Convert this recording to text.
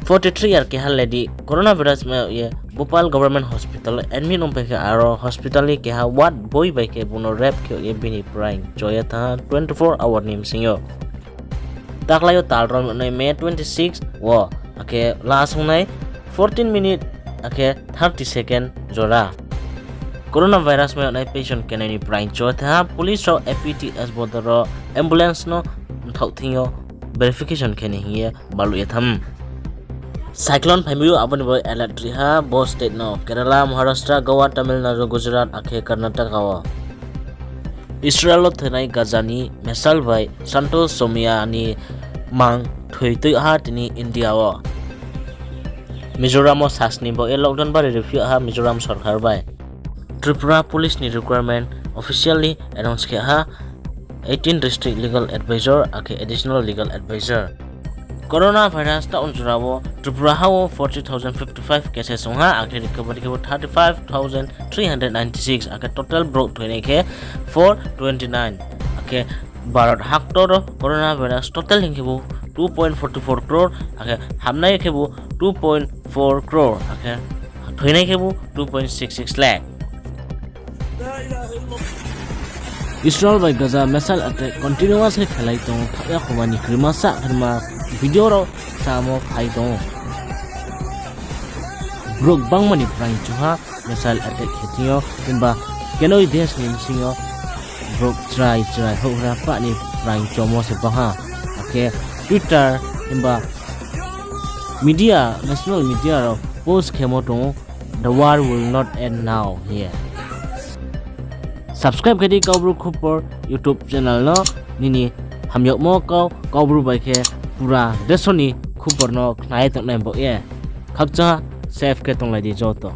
43 year ke haledi coronavirus me ye Bhopal government hospital admit on ke aro hospital ke ha what boy by ke buno rap ke ye bini prime joya tha 24 hour nim singo taklayo talron nei May 26 wo ake last hunai 14 minute ake 30 second jora coronavirus me nei patient ke nei prime joya tha police ro APTS bodoro ambulance no thauthingyo verification ke nei ye balu yatham Cyclone Pamiu abani boy alert riha bo state no Kerala Maharashtra Goa Tamil Nadu Gujarat akhe Karnataka wa Israel thenai Gazani mesal by Santos Somia ni mang thoitui ha tini India wa Mizoram sasni bo e lockdown ba review ha Mizoram sarkar bai Tripura police ni requirement officially announce ke ha 18 district legal advisor akhe additional legal advisor Coronavirus ta unjurabo Tripura hawo 40,055 cases ha akhe recovery ke 35,396 akhe total broke thoine ke 429 akhe Bharat haktor coronavirus total hingibo 2.44 crore akhe hamnai kebo 2.4 crore akhe thoine kebo 2.66 lakh Israel by Gaza missile attack continuously khelai tong khaya khomani krimasa khrma video ro samo phai tong brok bangmani prang chuha missile attack hetio timba kenoi des nim singo brok try hora pa ni prang chomo se baha ake Twitter timba media national media ro post khemo tong the war will not end now here subscribe kadi kaubru khupor YouTube channel no nini hamyok mo kaubru bai ke pura desoni khupor no knai tok nai bo ye khakcha save ke tong lai di joto